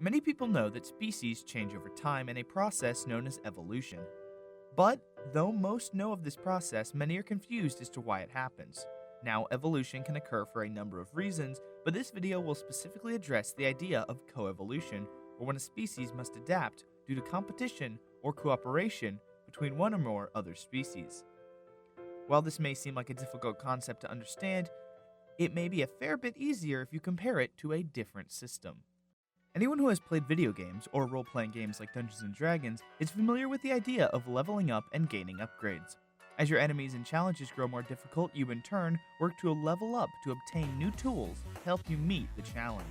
Many people know that species change over time in a process known as evolution. But, though most know of this process, many are confused as to why it happens. Now, evolution can occur for a number of reasons, but this video will specifically address the idea of coevolution, or when a species must adapt due to competition or cooperation between one or more other species. While this may seem like a difficult concept to understand, it may be a fair bit easier if you compare it to a different system. Anyone who has played video games or role-playing games like Dungeons & Dragons is familiar with the idea of leveling up and gaining upgrades. As your enemies and challenges grow more difficult, you in turn work to level up to obtain new tools to help you meet the challenge.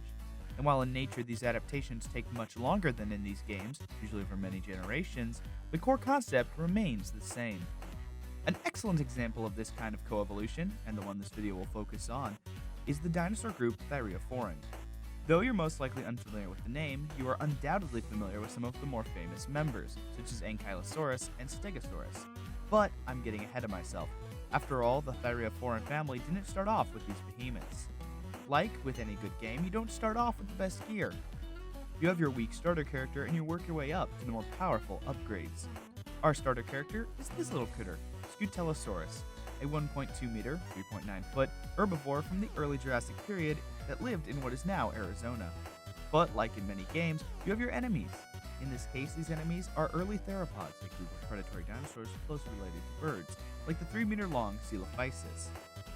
And while in nature these adaptations take much longer than in these games, usually over many generations, the core concept remains the same. An excellent example of this kind of coevolution, and the one this video will focus on, is the dinosaur group Thyreophora. Though you're most likely unfamiliar with the name, you are undoubtedly familiar with some of the more famous members, such as Ankylosaurus and Stegosaurus. But I'm getting ahead of myself. After all, the Thyreophora family didn't start off with these behemoths. Like with any good game, you don't start off with the best gear. You have your weak starter character and you work your way up to the more powerful upgrades. Our starter character is this little critter, Coevolution, a 1.2 meter, 3.9 foot herbivore from the early Jurassic period that lived in what is now Arizona. But like in many games, you have your enemies. In this case, these enemies are early theropods, a group of predatory dinosaurs closely related to birds, like the 3-meter-long Coelovation.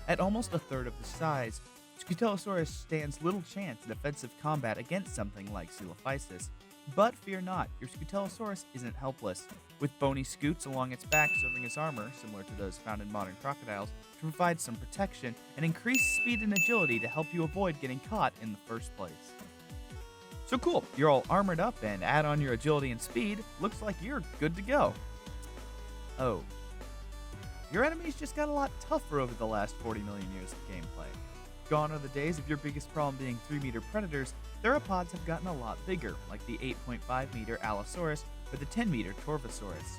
At almost a third of the size, Coevolution stands little chance in offensive combat against something like Coelovation. But fear not, your Coevolution isn't helpless, with bony scoots along its back serving as armor, similar to those found in modern crocodiles, to provide some protection and increase speed and agility to help you avoid getting caught in the first place. So cool, you're all armored up and add on your agility and speed, looks like you're good to go. Oh. Your enemies just got a lot tougher over the last 40 million years of gameplay. Gone are the days of your biggest problem being 3-meter predators. Theropods have gotten a lot bigger, like the 8.5-meter Allosaurus or the 10-meter Torvosaurus.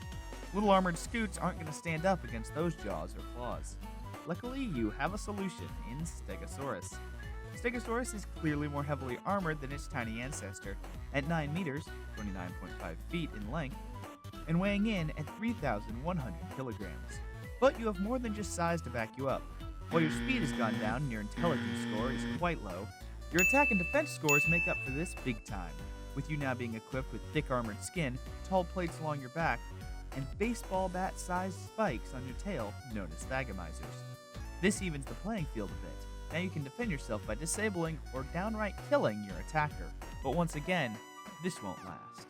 Little armored scoots aren't going to stand up against those jaws or claws. Luckily, you have a solution in Stegosaurus. Stegosaurus is clearly more heavily armored than its tiny ancestor, at 9 meters, 29.5 feet in length, and weighing in at 3,100 kilograms. But you have more than just size to back you up. While your speed has gone down and your intelligence score is quite low, your attack and defense scores make up for this big time, with you now being equipped with thick armored skin, tall plates along your back, and baseball bat-sized spikes on your tail known as thagomizers. This evens the playing field a bit. Now you can defend yourself by disabling or downright killing your attacker, but once again, this won't last.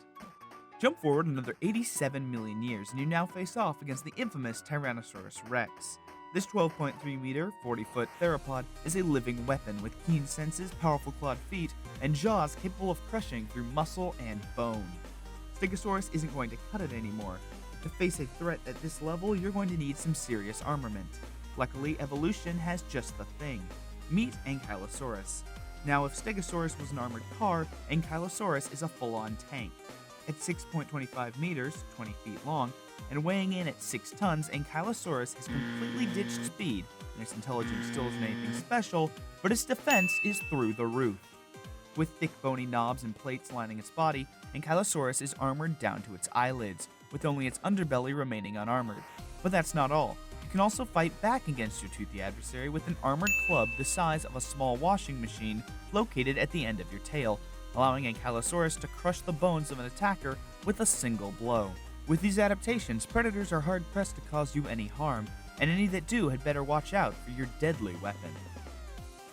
Jump forward another 87 million years and you now face off against the infamous Tyrannosaurus Rex. This 12.3 meter, 40-foot theropod is a living weapon with keen senses, powerful clawed feet, and jaws capable of crushing through muscle and bone. Stegosaurus isn't going to cut it anymore. To face a threat at this level, you're going to need some serious armament. Luckily, evolution has just the thing. Meet Ankylosaurus. Now, if Stegosaurus was an armored car, Ankylosaurus is a full-on tank. At 6.25 meters, 20 feet long, and weighing in at 6 tons, Ankylosaurus has completely ditched speed, and its intelligence still isn't anything special, but its defense is through the roof. With thick bony knobs and plates lining its body, Ankylosaurus is armored down to its eyelids, with only its underbelly remaining unarmored. But that's not all. You can also fight back against your toothy adversary with an armored club the size of a small washing machine located at the end of your tail, allowing Ankylosaurus to crush the bones of an attacker with a single blow. With these adaptations, predators are hard-pressed to cause you any harm, and any that do had better watch out for your deadly weapon.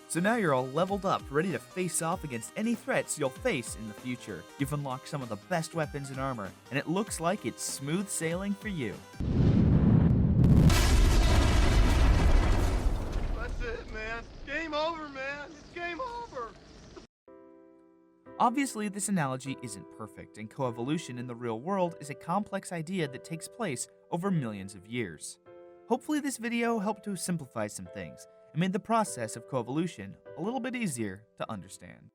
So now you're all leveled up, ready to face off against any threats you'll face in the future. You've unlocked some of the best weapons and armor, and it looks like it's smooth sailing for you. That's it, man. Game over, man. It's game over. Obviously, this analogy isn't perfect, and coevolution in the real world is a complex idea that takes place over millions of years. Hopefully this video helped to simplify some things and made the process of coevolution a little bit easier to understand.